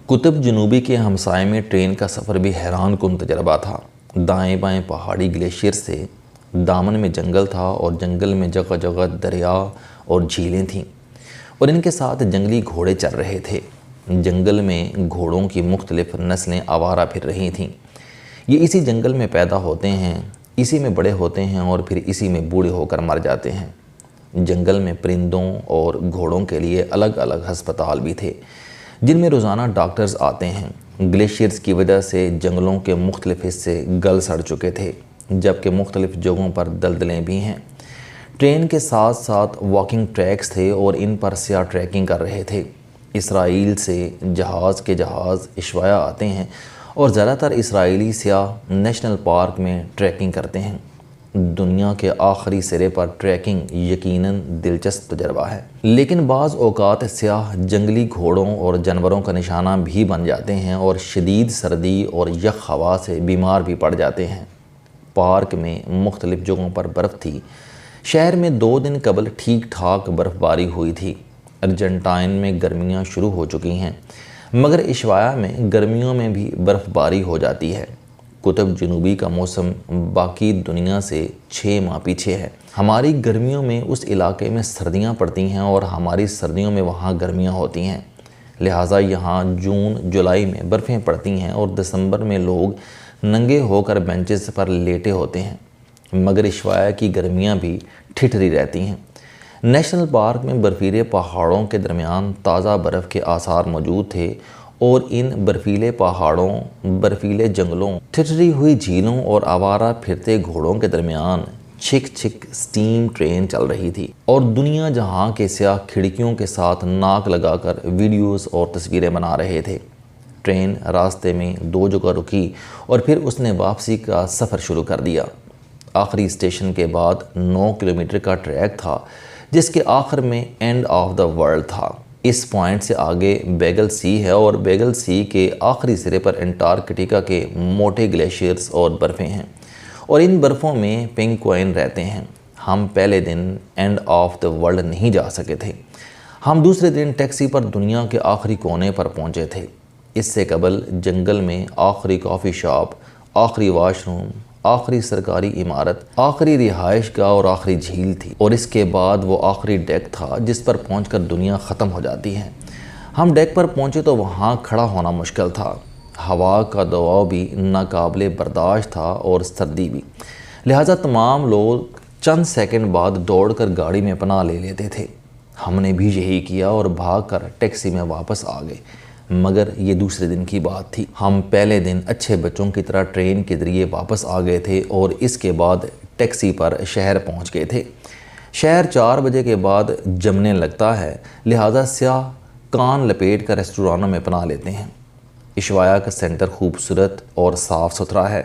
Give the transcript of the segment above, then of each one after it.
قطب جنوبی کے ہمسائے میں ٹرین کا سفر بھی حیران کن تجربہ تھا۔ دائیں بائیں پہاڑی گلیشیئر سے دامن میں جنگل تھا اور جنگل میں جگہ جگہ دریا اور جھیلیں تھیں اور ان کے ساتھ جنگلی گھوڑے چل رہے تھے۔ جنگل میں گھوڑوں کی مختلف نسلیں آوارہ پھر رہی تھیں۔ یہ اسی جنگل میں پیدا ہوتے ہیں، اسی میں بڑے ہوتے ہیں اور پھر اسی میں بوڑھے ہو کر مر جاتے ہیں۔ جنگل میں پرندوں اور گھوڑوں کے لیے الگ الگ ہسپتال بھی تھے جن میں روزانہ ڈاکٹرز آتے ہیں۔ گلیشیئرز کی وجہ سے جنگلوں کے مختلف حصے گل سڑ چکے تھے، جبکہ مختلف جگہوں پر دلدلیں بھی ہیں۔ ٹرین کے ساتھ ساتھ واکنگ ٹریکس تھے اور ان پر سیاح ٹریکنگ کر رہے تھے۔ اسرائیل سے جہاز کے جہاز اشوایا آتے ہیں اور زیادہ تر اسرائیلی سیاح نیشنل پارک میں ٹریکنگ کرتے ہیں۔ دنیا کے آخری سرے پر ٹریکنگ یقیناً دلچسپ تجربہ ہے، لیکن بعض اوقات سیاح جنگلی گھوڑوں اور جانوروں کا نشانہ بھی بن جاتے ہیں اور شدید سردی اور یخ ہوا سے بیمار بھی پڑ جاتے ہیں۔ پارک میں مختلف جگہوں پر برف تھی۔ شہر میں 2 دن قبل ٹھیک ٹھاک برف باری ہوئی تھی۔ ارجنٹائن میں گرمیاں شروع ہو چکی ہیں، مگر اشوایا میں گرمیوں میں بھی برف باری ہو جاتی ہے۔ قطب جنوبی کا موسم باقی دنیا سے 6 ماہ پیچھے ہے۔ ہماری گرمیوں میں اس علاقے میں سردیاں پڑتی ہیں اور ہماری سردیوں میں وہاں گرمیاں ہوتی ہیں، لہٰذا یہاں جون جولائی میں برفیں پڑتی ہیں اور دسمبر میں لوگ ننگے ہو کر بینچز پر لیٹے ہوتے ہیں، مگر اشوایا کی گرمیاں بھی ٹھٹری رہتی ہیں۔ نیشنل پارک میں برفیلے پہاڑوں کے درمیان تازہ برف کے آثار موجود تھے اور ان برفیلے پہاڑوں، برفیلے جنگلوں، ٹھٹری ہوئی جھیلوں اور آوارہ پھرتے گھوڑوں کے درمیان چھک چھک سٹیم ٹرین چل رہی تھی اور دنیا جہاں کے سیاح کھڑکیوں کے ساتھ ناک لگا کر ویڈیوز اور تصویریں بنا رہے تھے۔ ٹرین راستے میں 2 جگہ رکی اور پھر اس نے واپسی کا سفر شروع کر دیا۔ آخری اسٹیشن کے بعد 9 کلومیٹر کا ٹریک تھا جس کے آخر میں اینڈ آف دا ورلڈ تھا۔ اس پوائنٹ سے آگے بیگل سی ہے اور بیگل سی کے آخری سرے پر انٹارکٹیکا کے موٹے گلیشیئرز اور برفیں ہیں اور ان برفوں میں پینگوئن رہتے ہیں۔ ہم پہلے دن اینڈ آف دا ورلڈ نہیں جا سکے تھے۔ ہم دوسرے دن ٹیکسی پر دنیا کے آخری کونے پر پہنچے تھے۔ اس سے قبل جنگل میں آخری کافی شاپ، آخری واش روم، آخری سرکاری عمارت، آخری رہائش گاہ اور آخری جھیل تھی، اور اس کے بعد وہ آخری ڈیک تھا جس پر پہنچ کر دنیا ختم ہو جاتی ہے۔ ہم ڈیک پر پہنچے تو وہاں کھڑا ہونا مشکل تھا۔ ہوا کا دباؤ بھی ناقابل برداشت تھا اور سردی بھی، لہٰذا تمام لوگ چند سیکنڈ بعد دوڑ کر گاڑی میں پناہ لے لیتے تھے۔ ہم نے بھی یہی کیا اور بھاگ کر ٹیکسی میں واپس آ گئے، مگر یہ دوسرے دن کی بات تھی۔ ہم پہلے دن اچھے بچوں کی طرح ٹرین کے ذریعے واپس آ گئے تھے اور اس کے بعد ٹیکسی پر شہر پہنچ گئے تھے۔ شہر 4 بجے کے بعد جمنے لگتا ہے، لہٰذا سیاح کان لپیٹ کر ریسٹورانوں میں پناہ لیتے ہیں۔ اشوایا کا سینٹر خوبصورت اور صاف ستھرا ہے۔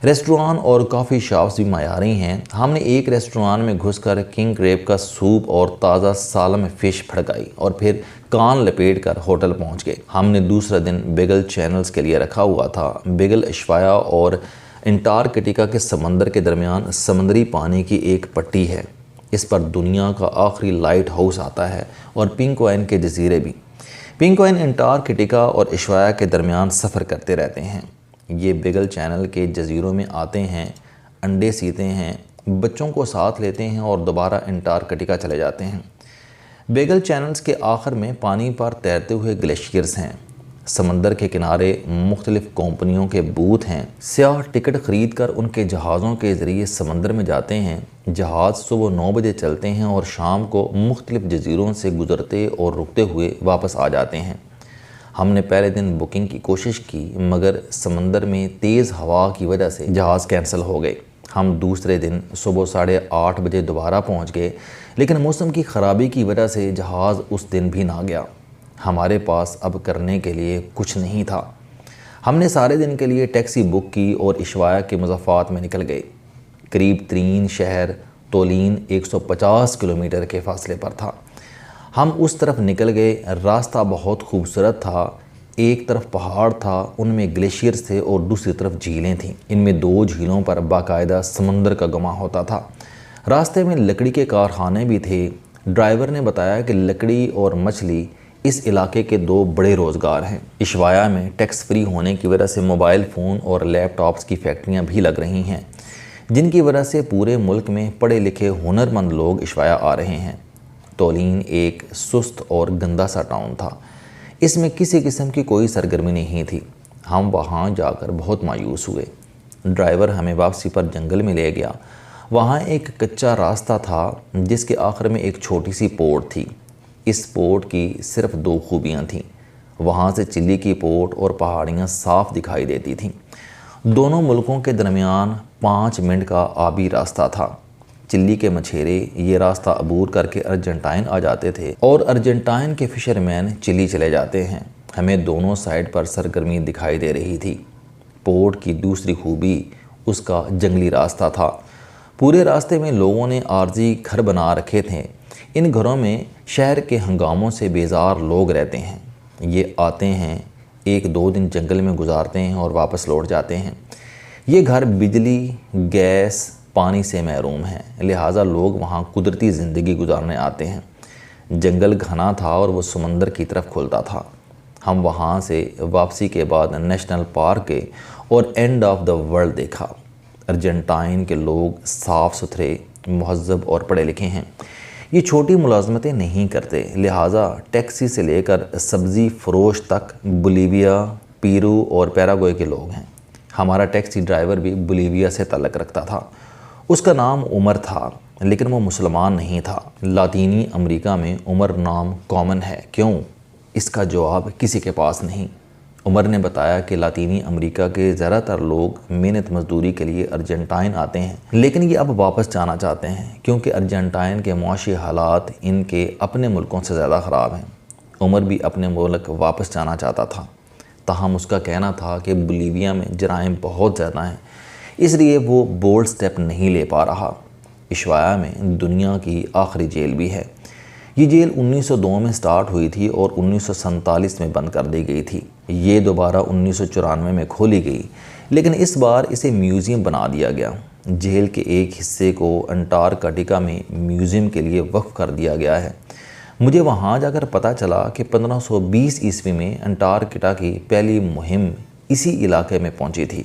ریسٹوران اور کافی شاپس بھی معیاری ہیں۔ ہم نے ایک ریسٹوران میں گھس کر کنگ کریب کا سوپ اور تازہ سالم فش پھڑکائی اور پھر کان لپیٹ کر ہوٹل پہنچ گئے۔ ہم نے دوسرا دن بیگل چینلز کے لیے رکھا ہوا تھا۔ بیگل اشوایا اور انٹارکٹیکا کے سمندر کے درمیان سمندری پانی کی ایک پٹی ہے۔ اس پر دنیا کا آخری لائٹ ہاؤس آتا ہے اور پینگوئن کے جزیرے بھی۔ پینگوئن انٹارکٹیکا اور اشوایا کے درمیان سفر کرتے رہتے ہیں۔ یہ بیگل چینل کے جزیروں میں آتے ہیں، انڈے سیتے ہیں، بچوں کو ساتھ لیتے ہیں اور دوبارہ انٹارکٹیکا چلے جاتے ہیں۔ بیگل چینلز کے آخر میں پانی پر تیرتے ہوئے گلیشیئرز ہیں۔ سمندر کے کنارے مختلف کمپنیوں کے بوتھ ہیں۔ سیاح ٹکٹ خرید کر ان کے جہازوں کے ذریعے سمندر میں جاتے ہیں۔ جہاز صبح 9 بجے چلتے ہیں اور شام کو مختلف جزیروں سے گزرتے اور رکتے ہوئے واپس آ جاتے ہیں۔ ہم نے پہلے دن بکنگ کی کوشش کی، مگر سمندر میں تیز ہوا کی وجہ سے جہاز کینسل ہو گئے۔ ہم دوسرے دن صبح 8:30 بجے دوبارہ پہنچ گئے، لیکن موسم کی خرابی کی وجہ سے جہاز اس دن بھی نہ گیا۔ ہمارے پاس اب کرنے کے لیے کچھ نہیں تھا۔ ہم نے سارے دن کے لیے ٹیکسی بک کی اور اشوایا کے مضافات میں نکل گئے۔ قریب ترین شہر تولین 150 کلومیٹر کے فاصلے پر تھا۔ ہم اس طرف نکل گئے۔ راستہ بہت خوبصورت تھا۔ ایک طرف پہاڑ تھا، ان میں گلیشیئرز تھے اور دوسری طرف جھیلیں تھیں۔ ان میں 2 جھیلوں پر باقاعدہ سمندر کا گما ہوتا تھا۔ راستے میں لکڑی کے کارخانے بھی تھے۔ ڈرائیور نے بتایا کہ لکڑی اور مچھلی اس علاقے کے 2 بڑے روزگار ہیں۔ عشوایا میں ٹیکس فری ہونے کی وجہ سے موبائل فون اور لیپ ٹاپس کی فیکٹریاں بھی لگ رہی ہیں، جن کی وجہ سے پورے ملک میں پڑھے لکھے ہنرمند لوگ عشوایا آ رہے ہیں۔ تولین ایک سست اور گندا سا ٹاؤن تھا، اس میں کسی قسم کی کوئی سرگرمی نہیں تھی۔ ہم وہاں جا کر بہت مایوس ہوئے۔ ڈرائیور ہمیں واپسی پر جنگل میں لے گیا۔ وہاں ایک کچا راستہ تھا جس کے آخر میں ایک چھوٹی سی پورٹ تھی۔ اس پورٹ کی صرف 2 خوبیاں تھیں، وہاں سے چلی کی پورٹ اور پہاڑیاں صاف دکھائی دیتی تھیں۔ دونوں ملکوں کے درمیان 5 منٹ کا آبی راستہ تھا۔ چلی کے مچھیرے یہ راستہ عبور کر کے ارجنٹائن آ جاتے تھے اور ارجنٹائن کے فشرمین چلی چلے جاتے ہیں۔ ہمیں دونوں سائڈ پر سرگرمی دکھائی دے رہی تھی۔ پورٹ کی دوسری خوبی اس کا جنگلی راستہ تھا۔ پورے راستے میں لوگوں نے عارضی گھر بنا رکھے تھے۔ ان گھروں میں شہر کے ہنگاموں سے بیزار لوگ رہتے ہیں۔ یہ آتے ہیں، 1-2 دن جنگل میں گزارتے ہیں اور واپس لوٹ جاتے ہیں۔ یہ گھر بجلی، گیس، پانی سے محروم ہیں، لہٰذا لوگ وہاں قدرتی زندگی گزارنے آتے ہیں۔ جنگل گھنا تھا اور وہ سمندر کی طرف کھلتا تھا۔ ہم وہاں سے واپسی کے بعد نیشنل پارک گئے اور اینڈ آف دا ورلڈ دیکھا۔ ارجنٹائن کے لوگ صاف ستھرے، مہذب اور پڑھے لکھے ہیں۔ یہ چھوٹی ملازمتیں نہیں کرتے، لہٰذا ٹیکسی سے لے کر سبزی فروش تک بولیویا، پیرو اور پیراگوئے کے لوگ ہیں۔ ہمارا ٹیکسی ڈرائیور بھی بولیویا سے تعلق رکھتا تھا۔ اس کا نام عمر تھا، لیکن وہ مسلمان نہیں تھا۔ لاطینی امریکہ میں عمر نام کامن ہے، کیوں؟ اس کا جواب کسی کے پاس نہیں۔ عمر نے بتایا کہ لاطینی امریکہ کے زیادہ تر لوگ محنت مزدوری کے لیے ارجنٹائن آتے ہیں، لیکن یہ اب واپس جانا چاہتے ہیں کیونکہ ارجنٹائن کے معاشی حالات ان کے اپنے ملکوں سے زیادہ خراب ہیں۔ عمر بھی اپنے ملک واپس جانا چاہتا تھا، تاہم اس کا کہنا تھا کہ بولیویا میں جرائم بہت زیادہ ہیں، اس لیے وہ بولڈ سٹیپ نہیں لے پا رہا۔ عشوایا میں دنیا کی آخری جیل بھی ہے۔ یہ جیل 1902 میں سٹارٹ ہوئی تھی اور 1947 میں بند کر دی گئی تھی۔ یہ دوبارہ 1994 میں کھولی گئی، لیکن اس بار اسے میوزیم بنا دیا گیا۔ جیل کے ایک حصے کو انٹارکٹیکا میں میوزیم کے لیے وقف کر دیا گیا ہے۔ مجھے وہاں جا کر پتہ چلا کہ 1520 عیسوی میں انٹارکٹیکا کی پہلی مہم اسی علاقے میں پہنچی تھی۔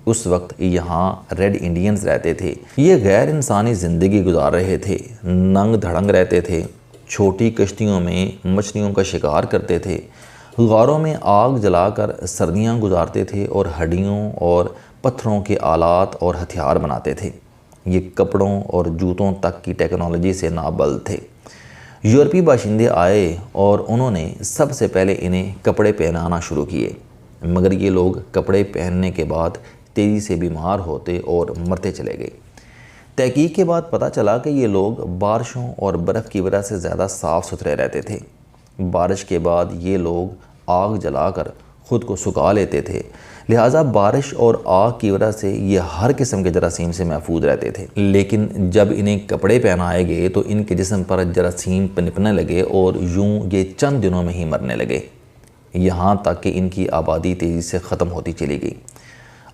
اس وقت یہاں ریڈ انڈینز رہتے تھے۔ یہ غیر انسانی زندگی گزار رہے تھے، ننگ دھڑنگ رہتے تھے، چھوٹی کشتیوں میں مچھلیوں کا شکار کرتے تھے، غاروں میں آگ جلا کر سردیاں گزارتے تھے اور ہڈیوں اور پتھروں کے آلات اور ہتھیار بناتے تھے۔ یہ کپڑوں اور جوتوں تک کی ٹیکنالوجی سے نابلد تھے۔ یورپی باشندے آئے اور انہوں نے سب سے پہلے انہیں کپڑے پہنانا شروع کیے، مگر یہ لوگ کپڑے پہننے کے بعد تیزی سے بیمار ہوتے اور مرتے چلے گئے۔ تحقیق کے بعد پتہ چلا کہ یہ لوگ بارشوں اور برف کی وجہ سے زیادہ صاف ستھرے رہتے تھے۔ بارش کے بعد یہ لوگ آگ جلا کر خود کو سکھا لیتے تھے، لہٰذا بارش اور آگ کی وجہ سے یہ ہر قسم کے جراثیم سے محفوظ رہتے تھے۔ لیکن جب انہیں کپڑے پہنائے گئے تو ان کے جسم پر جراثیم پنپنے لگے اور یوں یہ چند دنوں میں ہی مرنے لگے، یہاں تک کہ ان کی آبادی تیزی سے ختم ہوتی چلی گئی۔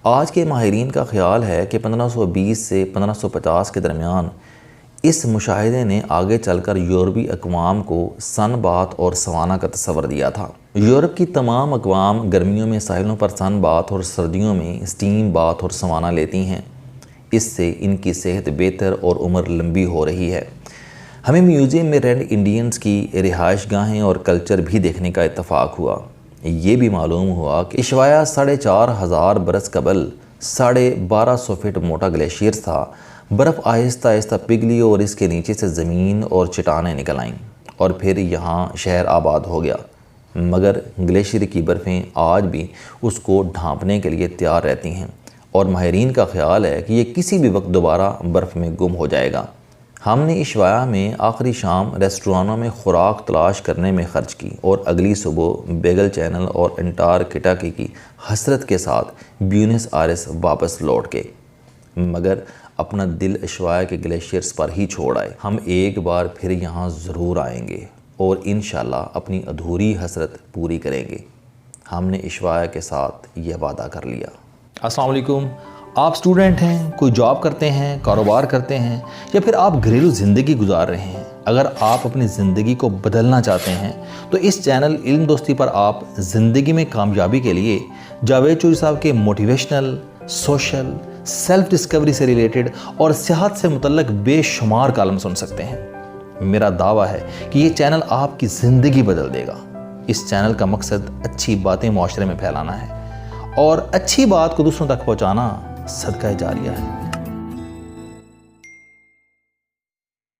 آج کے ماہرین کا خیال ہے کہ 1520 سے 1550 کے درمیان اس مشاہدے نے آگے چل کر یورپی اقوام کو سن بات اور سوانا کا تصور دیا تھا۔ یورپ کی تمام اقوام گرمیوں میں ساحلوں پر سن بات اور سردیوں میں اسٹیم بات اور سوانا لیتی ہیں، اس سے ان کی صحت بہتر اور عمر لمبی ہو رہی ہے۔ ہمیں میوزیم میں ریڈ انڈینز کی رہائش گاہیں اور کلچر بھی دیکھنے کا اتفاق ہوا۔ یہ بھی معلوم ہوا کہ عشوایا 4500 برس قبل 1250 فٹ موٹا گلیشیئر تھا۔ برف آہستہ آہستہ پگھلی اور اس کے نیچے سے زمین اور چٹانیں نکل آئیں اور پھر یہاں شہر آباد ہو گیا، مگر گلیشیئر کی برفیں آج بھی اس کو ڈھانپنے کے لیے تیار رہتی ہیں اور ماہرین کا خیال ہے کہ یہ کسی بھی وقت دوبارہ برف میں گم ہو جائے گا۔ ہم نے عشوایا میں آخری شام ریسٹورانوں میں خوراک تلاش کرنے میں خرچ کی اور اگلی صبح بیگل چینل اور انٹارکٹیکا کی حسرت کے ساتھ بیونس آئرس واپس لوٹ گئے، مگر اپنا دل عشوایا کے گلیشیئرز پر ہی چھوڑ آئے۔ ہم ایک بار پھر یہاں ضرور آئیں گے اور انشاءاللہ اپنی ادھوری حسرت پوری کریں گے۔ ہم نے عشوایا کے ساتھ یہ وعدہ کر لیا۔ السلام علیکم۔ آپ اسٹوڈنٹ ہیں، کوئی جاب کرتے ہیں، کاروبار کرتے ہیں، یا پھر آپ گھریلو زندگی گزار رہے ہیں، اگر آپ اپنی زندگی کو بدلنا چاہتے ہیں تو اس چینل علم دوستی پر آپ زندگی میں کامیابی کے لیے جاوید چوہدری صاحب کے موٹیویشنل، سوشل، سیلف ڈسکوری سے ریلیٹڈ اور صحت سے متعلق بے شمار کالم سن سکتے ہیں۔ میرا دعویٰ ہے کہ یہ چینل آپ کی زندگی بدل دے گا۔ اس چینل کا مقصد اچھی باتیں معاشرے میں پھیلانا ہے اور اچھی بات کو دوسروں تک پہنچانا صدقہ جاریہ ہے۔